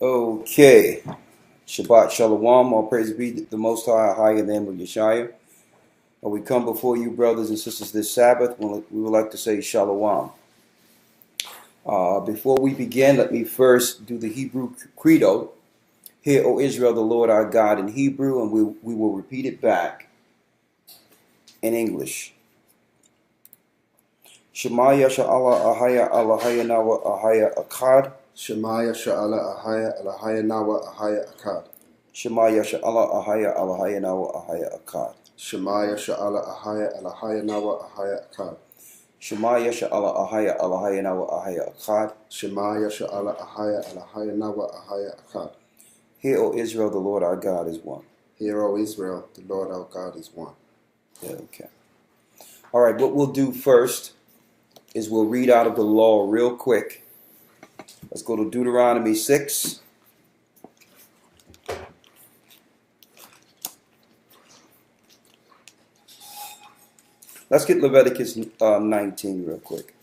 Okay. Shabbat Shalom. All praise be the Most High, higher than of Yeshaya. We come before you, brothers and sisters, this Sabbath. We would like to say Shalom. Before we begin, let me first do the Hebrew Credo. Hear, O Israel, the Lord our God in Hebrew, and we will repeat it back in English. Shema Yasha'Allah Ahaya Alahaya Nawa Ahaya Akkad. Shema Yasha'Allah Ahaya Alahaya Nawa Ahaya Akkad. Shema Yasha'Allah Ahaya Alahaya Nawa Ahaya Akkad. Shema Yasha'Allah Ahaya Alahaya Nawa Ahaya Akkad. Shema Yasha'Allah Ahaya Alahaya Nawa Ahaya Akkad. Shema Yasha'Allah Ahaya Alahaya Nawa Ahaya Akkad. Hear, O Israel, the Lord our God is one. Hear, O Israel, the Lord our God is one. Okay. All right, what we'll do first is we'll read out of the law real quick. Let's go to Deuteronomy 6. Let's get Leviticus 19 real quick.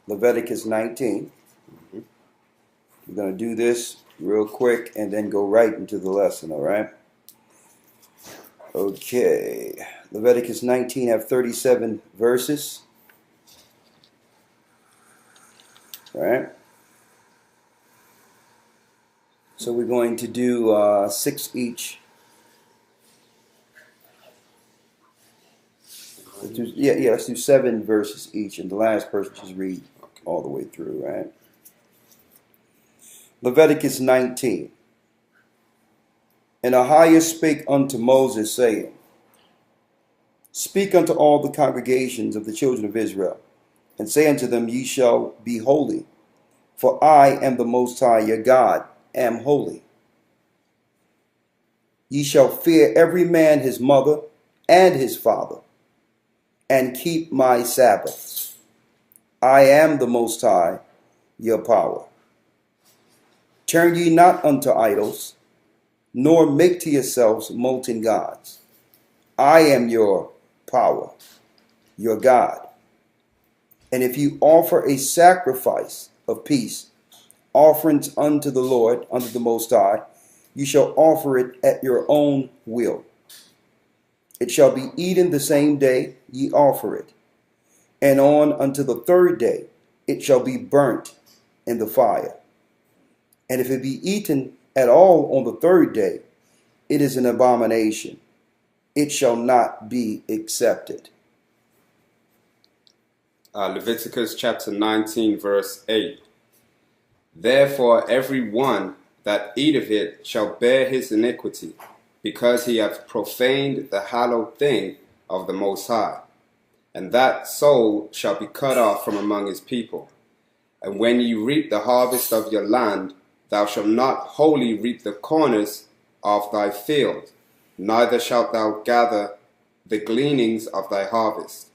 Leviticus 19. We're going to do this real quick and then go right into the lesson, all right? Okay. Leviticus 19 have 37 verses. All right? So we're going to do 6 each. Let's do 7 verses each, and the last person just read all the way through, right? Leviticus 19. And Ahiah spake unto Moses, saying, Speak unto all the congregations of the children of Israel, and say unto them, Ye shall be holy, for I am the Most High, your God, am holy. Ye shall fear every man his mother and his father, and keep my Sabbaths. I am the Most High, your power. Turn ye not unto idols, nor make to yourselves molten gods. I am your power, your God. And if you offer a sacrifice of peace, offerings unto the Lord, unto the Most High, you shall offer it at your own will. It shall be eaten the same day ye offer it, and on unto the third day it shall be burnt in the fire. And if it be eaten at all on the third day, it is an abomination. It shall not be accepted. Leviticus chapter 19, verse 8. Therefore every one that eateth it shall bear his iniquity, because he hath profaned the hallowed thing of the Most High. And that soul shall be cut off from among his people. And when ye reap the harvest of your land, thou shalt not wholly reap the corners of thy field, neither shalt thou gather the gleanings of thy harvest.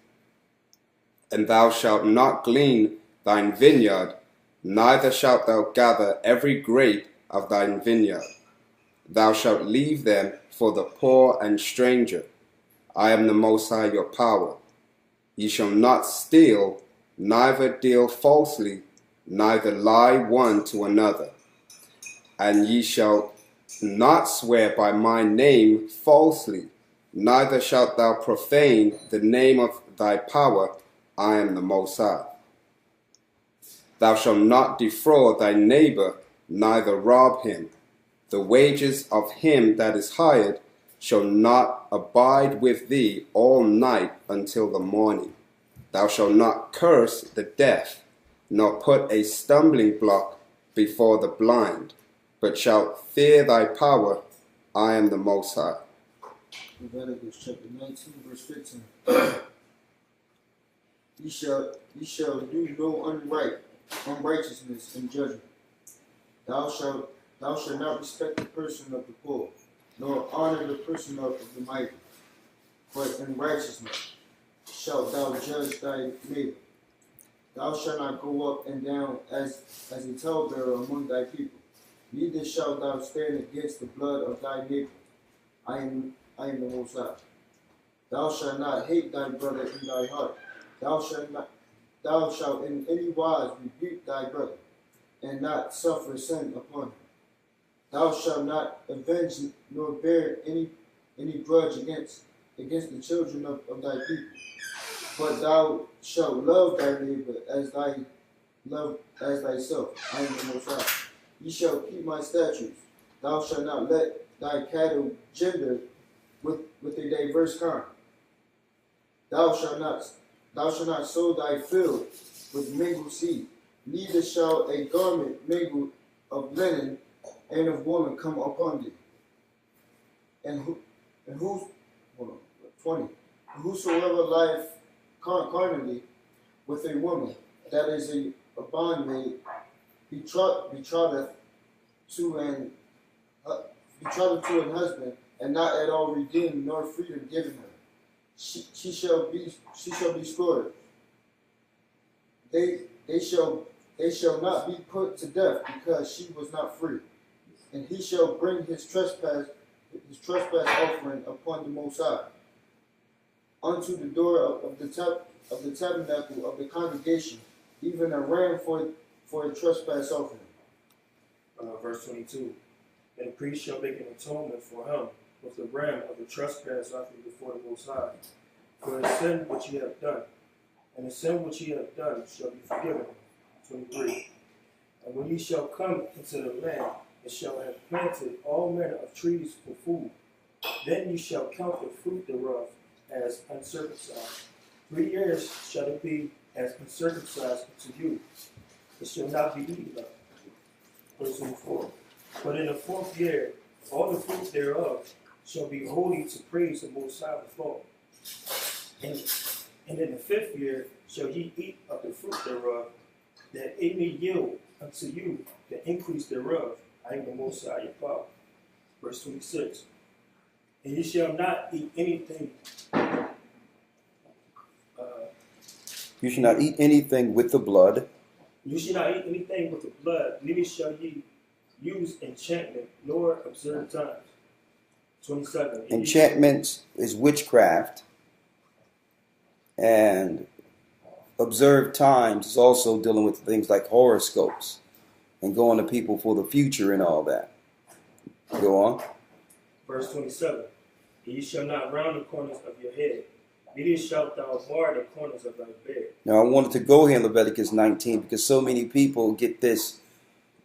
And thou shalt not glean thine vineyard, neither shalt thou gather every grape of thine vineyard. Thou shalt leave them for the poor and stranger. I am the Most High your power. Ye shall not steal, neither deal falsely, neither lie one to another. And ye shall not swear by my name falsely, neither shalt thou profane the name of thy power. I am the Most High. Thou shalt not defraud thy neighbor, neither rob him. The wages of him that is hired shall not abide with thee all night until the morning. Thou shalt not curse the deaf, nor put a stumbling block before the blind, but shalt fear thy power. I am the Most High. Leviticus chapter 19, verse 15. Ye shall do no unrighteousness in judgment. Thou shalt not respect the person of the poor, nor honor the person of the mighty. But in righteousness shalt thou judge thy neighbor. Thou shalt not go up and down as a talebearer among thy people, Neither shalt thou stand against the blood of thy neighbor. I am the Most High. Thou shalt not hate thy brother in thy heart. Thou shalt in any wise rebuke thy brother, and not suffer sin upon him. Thou shalt not avenge nor bear any grudge against the children of thy people. But thou shalt love thy neighbor as thyself. I am the Most High. Ye shall keep my statutes. Thou shalt not let thy cattle gender with a diverse kind. Thou shalt not sow thy field with mingled seed. Neither shall a garment mingled of linen and of woman come upon thee. And who's 20? Whosoever lieth carnally with a woman that is a bondmaid, betrotheth to an husband, and not at all redeemed nor freedom given her. She shall be slaughtered. They shall not be put to death, because she was not free. And he shall bring his trespass offering upon the Most High unto the door of the tabernacle of the congregation, even a ram for a trespass offering. Verse 22. And the priest shall make an atonement for him with the ram of the trespass offering before the Most High, for the sin which he hath done. And the sin which he hath done shall be forgiven him. 23. And when ye shall come into the land, and shall have planted all manner of trees for food, then ye shall count the fruit thereof as uncircumcised. 3 years shall it be as uncircumcised unto you. It shall not be eaten of. Verse 24. But in the 4th year, all the fruit thereof shall be holy to praise the Most High withal. And in the 5th year shall ye eat of the fruit thereof, that it may yield unto you the increase thereof. I am the Most High your power. Verse 26. And ye shall not eat anything. You should not eat anything with the blood. You shall not eat anything with the blood, neither shall ye use enchantment, nor observe times. 27. Enchantments is witchcraft, and observed times is also dealing with things like horoscopes and going to people for the future and all that. Go on. Verse 27. And ye shall not round the corners of your head, neither shalt thou bar the corners of thy bed. Now I wanted to go here in Leviticus 19 because so many people get this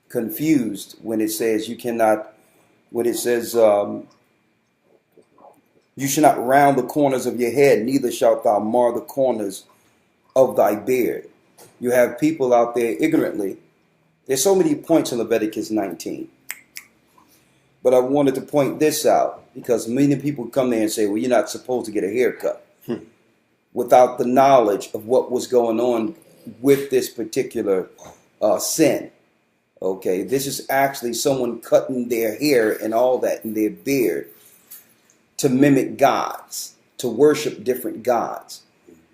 confused when it says you cannot, when it says you shall not round the corners of your head, neither shalt thou mar the corners of thy beard. You have people out there ignorantly. There's so many points in Leviticus 19. But I wanted to point this out because many people come there and say, well, you're not supposed to get a haircut without the knowledge of what was going on with this particular sin. Okay, this is actually someone cutting their hair and all that in their beard to mimic gods, to worship different gods.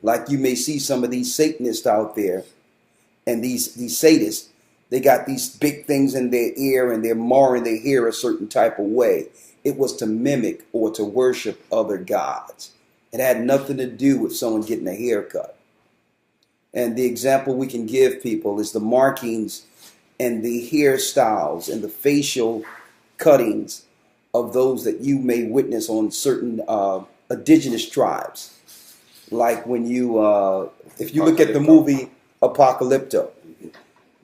Like you may see some of these Satanists out there and these sadists, they got these big things in their ear and they're marring their hair a certain type of way. It was to mimic or to worship other gods. It had nothing to do with someone getting a haircut. And the example we can give people is the markings and the hairstyles and the facial cuttings of those that you may witness on certain indigenous tribes. Like when you, if you look at the movie Apocalypto,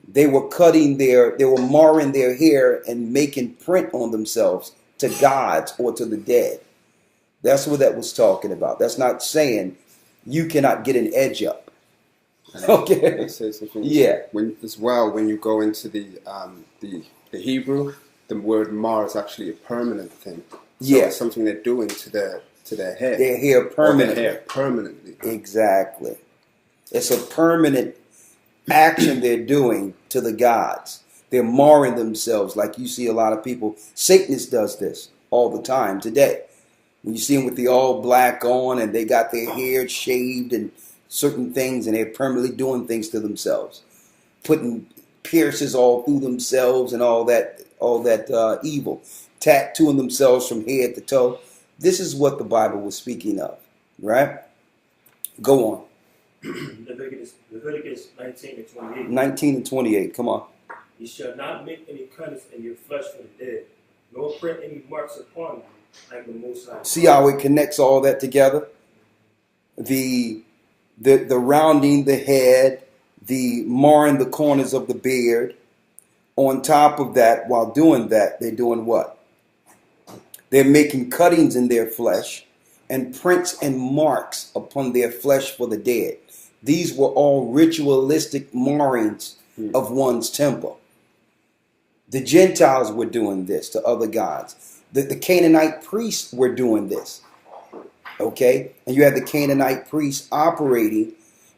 they were marring their hair and making print on themselves to gods or to the dead. That's what that was talking about. That's not saying you cannot get an edge up. Okay. It says Yeah. When you go into the Hebrew, the word mar is actually a permanent thing. So Yeah. it's something they're doing to their hair. Their hair permanently. Their hair permanently. Exactly. It's a permanent action they're doing to the gods. They're marring themselves like you see a lot of people. Satanists does this all the time today. When you see them with the all black on and they got their hair shaved and certain things and they're permanently doing things to themselves. Putting pierces all through themselves and all that. all that evil, tattooing themselves from head to toe. This is what the Bible was speaking of, right? Go on. Leviticus 19 and 28. 19 and 28. Come on. You shall not make any cuttings in your flesh for the dead, nor print any marks upon you, like the Most High. See how it connects all that together? The rounding the head, the marring the corners of the beard. On top of that, while doing that, they're doing what? They're making cuttings in their flesh and prints and marks upon their flesh for the dead. These were all ritualistic marrings of one's temple. The Gentiles were doing this to other gods. The Canaanite priests were doing this. Okay? And you had the Canaanite priests operating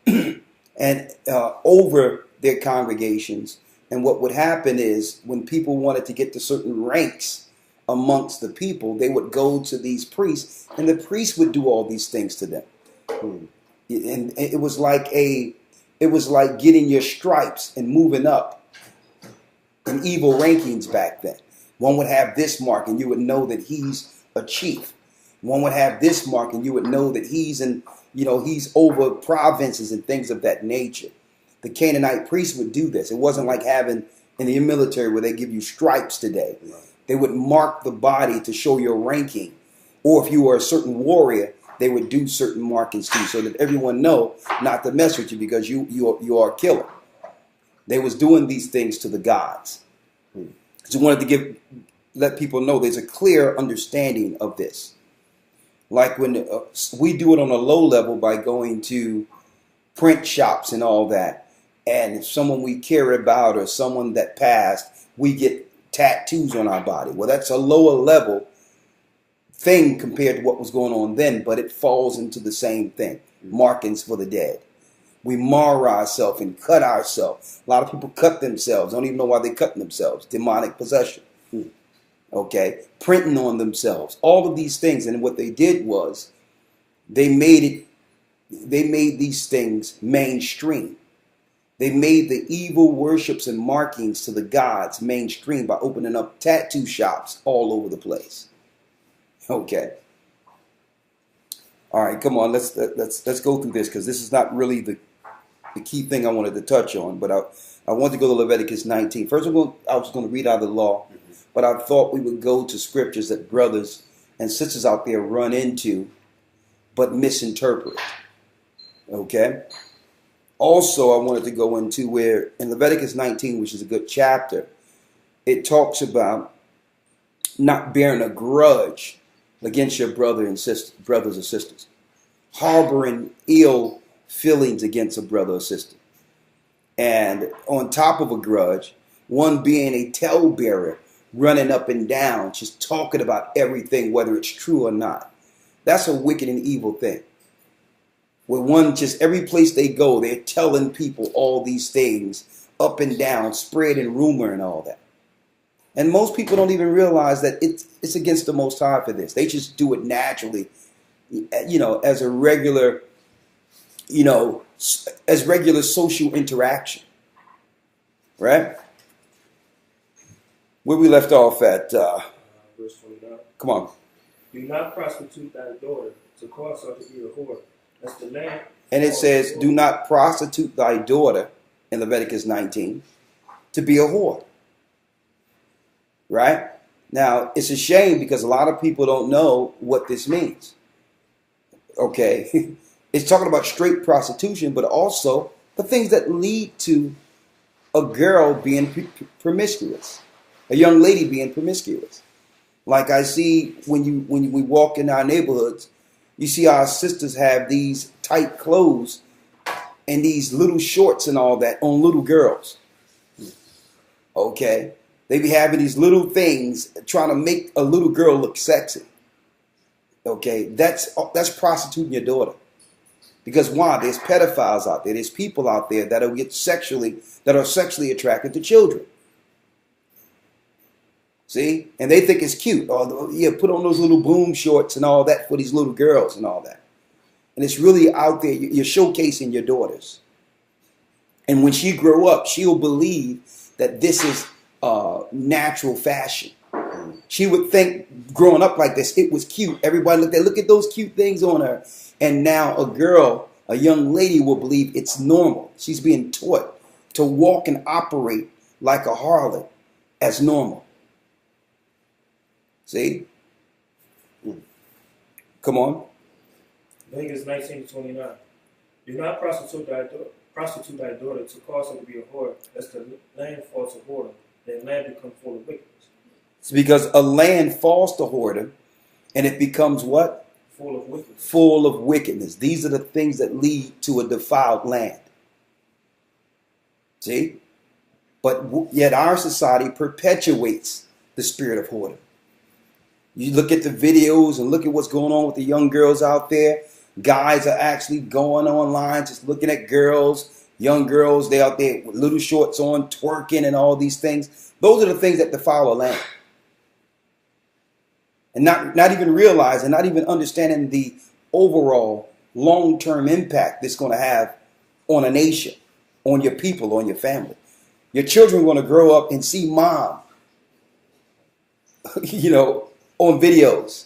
and over their congregations. And what would happen is when people wanted to get to certain ranks amongst the people, they would go to these priests, and the priests would do all these things to them. And it was like getting your stripes and moving up in evil rankings back then. One would have this mark, and you would know that he's a chief. One would have this mark, and you would know that he's over provinces and things of that nature. The Canaanite priests would do this. It wasn't like having in the military where they give you stripes today. Right. They would mark the body to show your ranking. Or if you were a certain warrior, they would do certain markings too, so that everyone know not to mess with you because you are a killer. They was doing these things to the gods. So I wanted to let people know there's a clear understanding of this. Like when we do it on a low level by going to print shops and all that. And if someone we care about or someone that passed, we get tattoos on our body. Well, that's a lower level thing compared to what was going on then, but it falls into the same thing. Markings for the dead. We mar ourselves and cut ourselves. A lot of people cut themselves. Don't even know why they're cutting themselves. Demonic possession. Okay. Printing on themselves. All of these things. And what they did was they made these things mainstream. They made the evil worships and markings to the gods mainstream by opening up tattoo shops all over the place. Okay. All right, come on. Let's go through this because this is not really the key thing I wanted to touch on. But I want to go to Leviticus 19. First, I was going to read out of the law, but I thought we would go to scriptures that brothers and sisters out there run into, but misinterpret. Okay. Also, I wanted to go into where in Leviticus 19, which is a good chapter, it talks about not bearing a grudge against your brothers or sisters, harboring ill feelings against a brother or sister. And on top of a grudge, one being a talebearer, running up and down, just talking about everything, whether it's true or not. That's a wicked and evil thing. Where one just every place they go, they're telling people all these things up and down, spreading rumor and all that. And most people don't even realize that it's against the Most High for this. They just do it naturally, as a regular, as regular social interaction. Right? Where we left off at, verse 29. Come on. Do not prostitute thy daughter to cause her to be a whore. That's the land. And it says, do not prostitute thy daughter, in Leviticus 19, to be a whore. Right? Now, it's a shame because a lot of people don't know what this means. Okay? It's talking about straight prostitution, but also the things that lead to a girl being promiscuous, a young lady being promiscuous. Like I see when we walk in our neighborhoods, you see our sisters have these tight clothes and these little shorts and all that on little girls. Okay? They be having these little things trying to make a little girl look sexy. Okay? That's prostituting your daughter. Because why? There's pedophiles out there. There's people out there that are sexually attracted to children. See? And they think it's cute. Oh, yeah, put on those little boom shorts and all that for these little girls and all that. And it's really out there. You're showcasing your daughters. And when she grow up, she'll believe that this is natural fashion. She would think growing up like this, it was cute. Everybody look at those cute things on her. And now a girl, a young lady will believe it's normal. She's being taught to walk and operate like a harlot as normal. See? Come on. Leviticus 19:29. Do not prostitute thy daughter to cause her to be a whore, lest the land fall to whoredom, and the land become full of wickedness. It's because a land falls to whoredom, and it becomes what? Full of wickedness. Full of wickedness. These are the things that lead to a defiled land. See? But yet our society perpetuates the spirit of whoredom. You look at the videos and look at what's going on with the young girls out there. Guys are actually going online, just looking at girls, young girls. They're out there with little shorts on, twerking and all these things. Those are the things that defile a land. And not even realizing, not even understanding the overall long-term impact this going to have on a nation, on your people, on your family. Your children are going to grow up and see mom, on videos.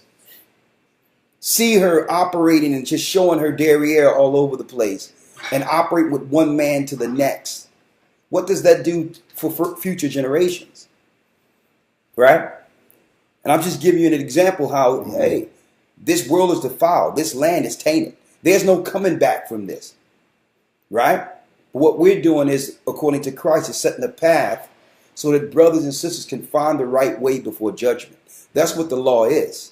See her operating and just showing her derriere all over the place and operate with one man to the next. What does that do for future generations? Right? And I'm just giving you an example how, hey, this world is defiled. This land is tainted. There's no coming back from this. Right? What we're doing is, according to Christ, is setting a path so that brothers and sisters can find the right way before judgment. That's what the law is.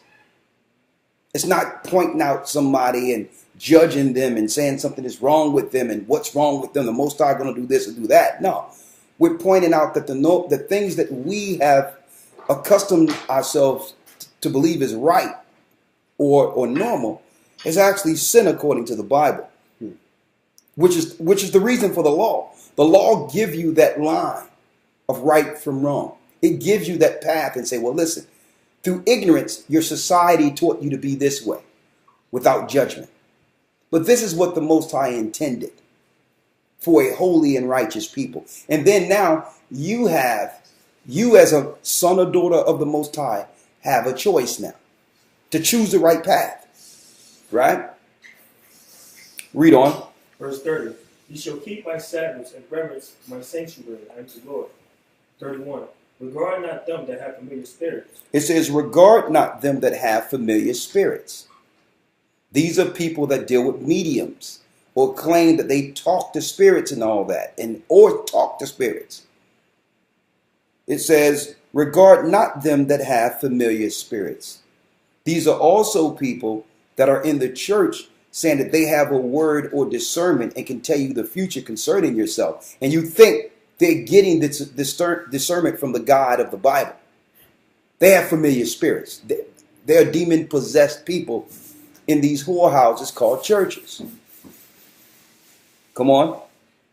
It's not pointing out somebody and judging them and saying something is wrong with them and what's wrong with them. The Most High going to do this and do that. No. We're pointing out that the things that we have accustomed ourselves to believe is right or normal is actually sin according to the Bible, which is the reason for the law. The law gives you that line of right from wrong. It gives you that path and say, well, listen, through ignorance, your society taught you to be this way without judgment. But this is what the Most High intended for a holy and righteous people. And then now you as a son or daughter of the Most High have a choice now to choose the right path. Right? Read on. Verse 30. You shall keep my Sabbaths and reverence my sanctuary unto the Lord. 31. Regard not them that have familiar spirits. It says, regard not them that have familiar spirits. These are people that deal with mediums or claim that they talk to spirits and all that, or talk to spirits. It says, regard not them that have familiar spirits. These are also people that are in the church saying that they have a word or discernment and can tell you the future concerning yourself. And you think they're getting this discernment from the God of the Bible. They have familiar spirits. They're demon-possessed people in these whorehouses called churches. Come on.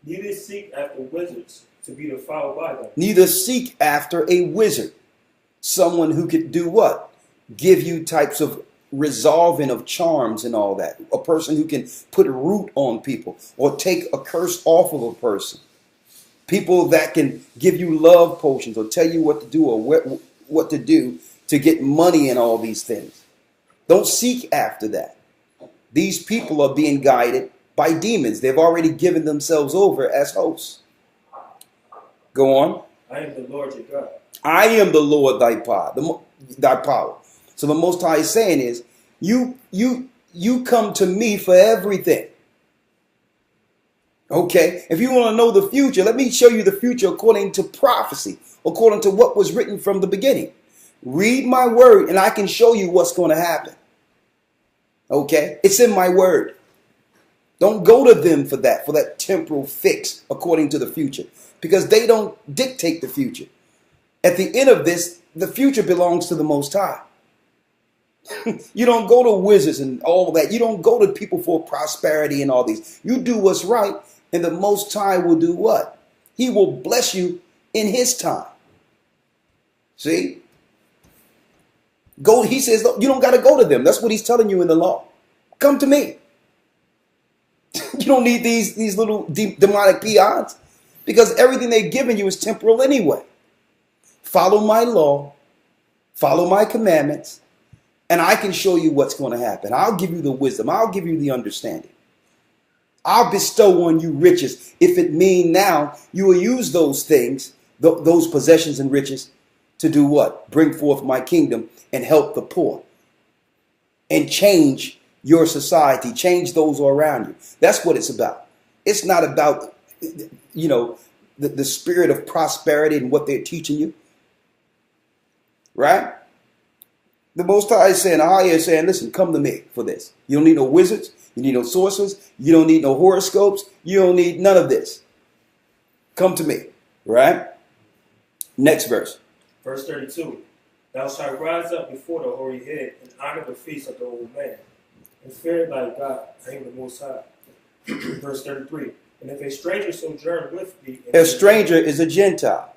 Neither seek after wizards to be defiled by them. Neither seek after a wizard. Someone who could do what? Give you types of resolving of charms and all that. A person who can put a root on people or take a curse off of a person. People that can give you love potions or tell you what to do or what to do to get money and all these things. Don't seek after that. These people are being guided by demons. They've already given themselves over as hosts. Go on. I am the Lord your God. I am the Lord thy power. So the Most High is saying is, you come to me for everything. Okay, if you want to know the future, let me show you the future according to prophecy, according to what was written from the beginning. Read my word and I can show you what's going to happen. Okay, it's in my word. Don't go to them for that temporal fix according to the future, because they don't dictate the future. At the end of this, the future belongs to the Most High. You don't go to wizards and all that. You don't go to people for prosperity and all these. You do what's right, and the Most High will do what? He will bless you in his time. See? Go. He says you don't got to go to them. That's what he's telling you in the law. Come to me. You don't need these little demonic peons, because everything they're giving you is temporal anyway. follow my law, follow my commandments, and I can show you what's going to happen. I'll give you the wisdom. I'll give you the understanding. I'll bestow on you riches. If it mean now, you will use those things, those possessions and riches, to do what? Bring forth my kingdom and help the poor. And change your society, change those around you. That's what it's about. It's not about, the spirit of prosperity and what they're teaching you. Right? The Most High is saying, Ahia is saying, listen, come to me for this. You don't need no wizards. You need no sorcerers. You don't need no horoscopes. You don't need none of this. Come to me. Right? Next verse. Verse 32. Thou shalt rise up before the hoary head and honor the feast of the old man, and fear thy God, I am the Most High. Verse 33. And if a stranger sojourn with thee... A stranger is a Gentile.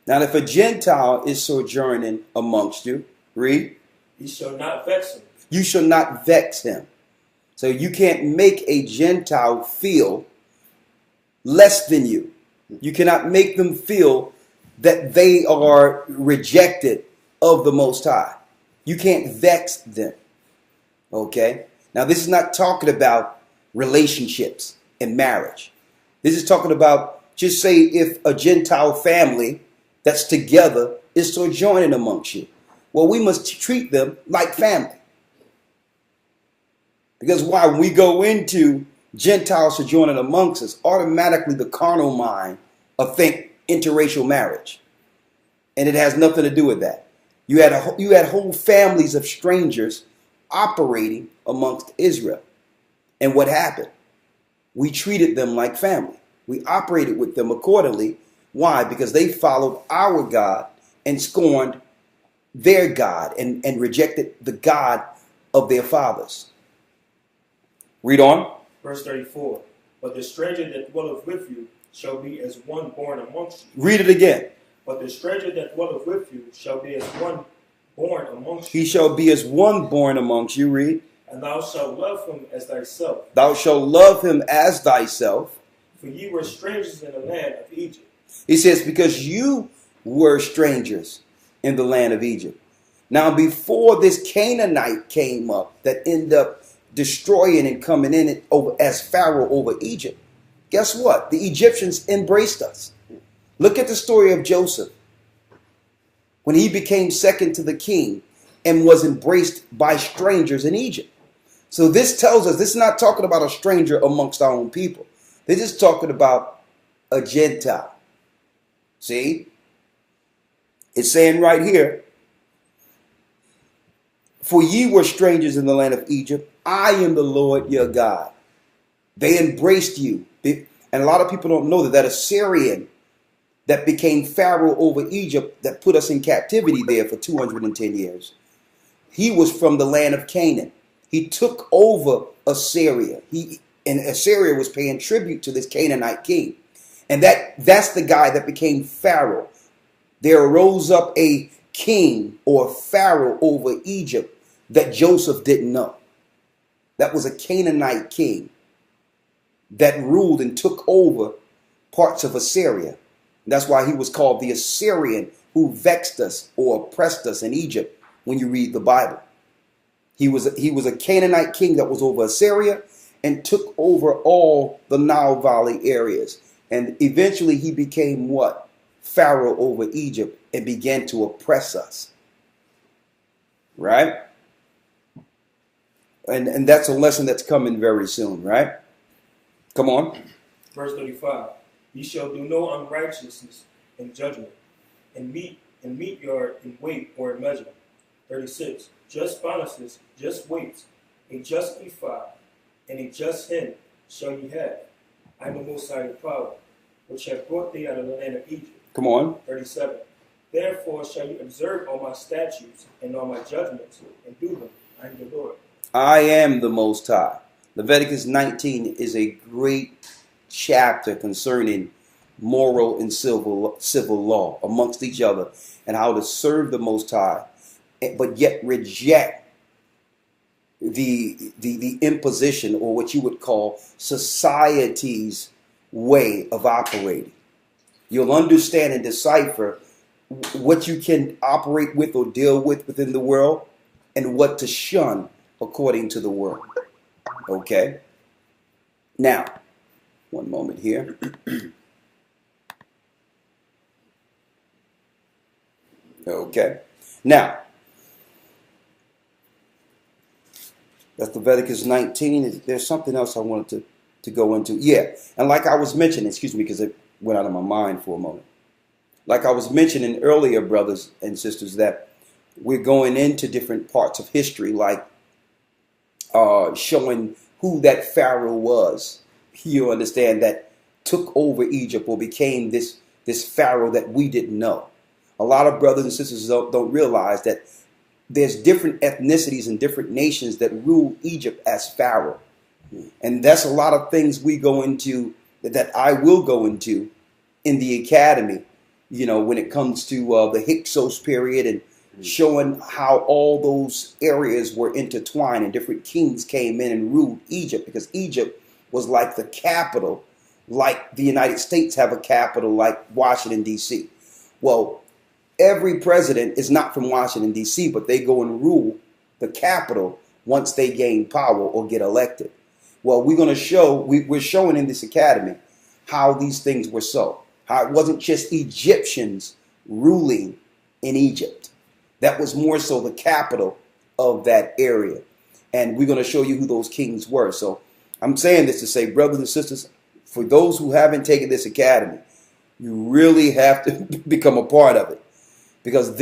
Now, if a Gentile is sojourning amongst you, read. He shall not vex him. You shall not vex him. So you can't make a Gentile feel less than you. You cannot make them feel that they are rejected of the Most High. You can't vex them. Okay? Now, this is not talking about relationships and marriage. This is talking about, just say if a Gentile family that's together is sojourning amongst you. Well, we must treat them like family. Because why? When we go into Gentiles sojourning amongst us, automatically the carnal mind will think interracial marriage. And it has nothing to do with that. You had whole families of strangers operating amongst Israel. And what happened? We treated them like family. We operated with them accordingly. Why? Because they followed our God and scorned their God and rejected the God of their fathers. Read on. Verse 34. But the stranger that dwelleth with you shall be as one born amongst you. Read it again. But the stranger that dwelleth with you shall be as one born amongst you. He shall be as one born amongst you. Read. And thou shalt love him as thyself. Thou shalt love him as thyself. For ye were strangers in the land of Egypt. He says, because you were strangers in the land of Egypt. Now, before this Canaanite came up that ended up destroying and coming in over as Pharaoh over Egypt, guess what? The Egyptians embraced us. Look at the story of Joseph. When he became second to the king and was embraced by strangers in Egypt. So this tells us, this is not talking about a stranger amongst our own people. This is talking about a Gentile. See? It's saying right here, for ye were strangers in the land of Egypt. I am the Lord your God. They embraced you. And a lot of people don't know that Assyrian that became Pharaoh over Egypt, that put us in captivity there for 210 years. He was from the land of Canaan. He took over Assyria. And Assyria was paying tribute to this Canaanite king. And that's the guy that became Pharaoh. There arose up a king or Pharaoh over Egypt that Joseph didn't know. That was a Canaanite king that ruled and took over parts of Assyria. And that's why he was called the Assyrian who vexed us or oppressed us in Egypt when you read the Bible. He was a Canaanite king that was over Assyria and took over all the Nile Valley areas. And eventually he became what? Pharaoh over Egypt and began to oppress us. Right? And that's a lesson that's coming very soon, right? Come on. Verse 35. Ye shall do no unrighteousness in judgment, and meet your in weight or in measure. 36. Just balances, just weights, a just ephah, and a just hin shall ye have. I am the Most High your power, which have brought thee out of the land of Egypt. Come on. 37. Therefore shall you observe all my statutes and all my judgments, and do them. I am the Lord. I am the Most High. Leviticus 19 is a great chapter concerning moral and civil law amongst each other and how to serve the Most High, but yet reject the imposition, or what you would call society's way of operating. You'll understand and decipher what you can operate with or deal with within the world, and what to shun according to the world. Okay? Now, one moment here. Okay. Now, that's Leviticus 19. There's something else I wanted to go into. Yeah. And like I was mentioning, excuse me, because it went out of my mind for a moment. Like I was mentioning earlier, brothers and sisters, that we're going into different parts of history, like showing who that Pharaoh was. You understand, that took over Egypt or became this Pharaoh that we didn't know. A lot of brothers and sisters don't realize that there's different ethnicities and different nations that rule Egypt as Pharaoh. And that's a lot of things we go into, that I will go into in the academy, you know, when it comes to the Hyksos period, and showing how all those areas were intertwined and different kings came in and ruled Egypt, because Egypt was like the capital, like the United States have a capital like Washington, D.C. Well, every president is not from Washington, D.C., but they go and rule the capital once they gain power or get elected. Well, we're going to show, we're showing in this academy how these things were so. How it wasn't just Egyptians ruling in Egypt. That was more so the capital of that area. And we're going to show you who those kings were. So I'm saying this to say, brothers and sisters, for those who haven't taken this academy, you really have to become a part of it. Because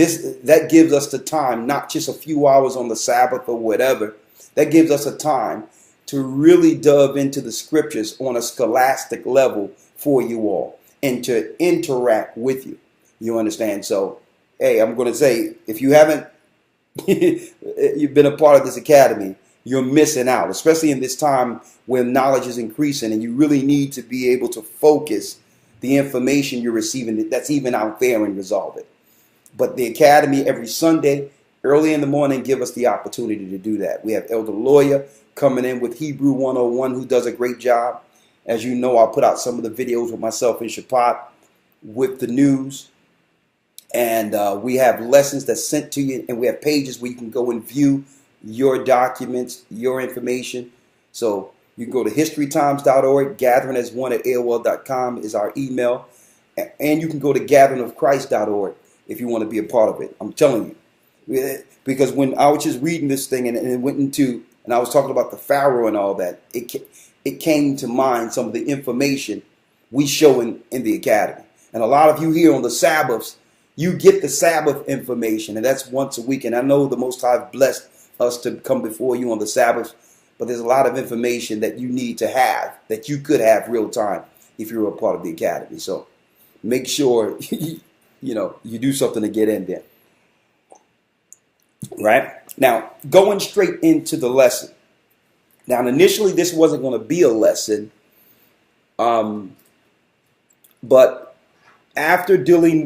that gives us the time, not just a few hours on the Sabbath or whatever. That gives us a time to really delve into the scriptures on a scholastic level for you all, and to interact with you. You understand? So, hey, I'm going to say, if you haven't you've been a part of this academy, you're missing out, especially in this time when knowledge is increasing, and you really need to be able to focus the information you're receiving that's even out there and resolve it. But the academy every Sunday, early in the morning, give us the opportunity to do that. We have Elder Lawyer coming in with Hebrew 101, who does a great job. As you know, I'll put out some of the videos with myself and Shapat with the news. And we have lessons that's sent to you, and we have pages where you can go and view your documents, your information. So you can go to historytimes.org, gatheringas1@aol.com is our email. And you can go to gatheringofchrist.org if you want to be a part of it. I'm telling you. Because when I was just reading this thing and it went into, and I was talking about the Pharaoh and all that, it came to mind some of the information we show in the academy. And a lot of you here on the Sabbaths, you get the Sabbath information, and that's once a week. And I know the Most High blessed us to come before you on the Sabbath, but there's a lot of information that you need to have, that you could have real time if you're a part of the academy. So make sure you do something to get in there. Right? Now, going straight into the lesson. Now, initially, this wasn't going to be a lesson, but after dealing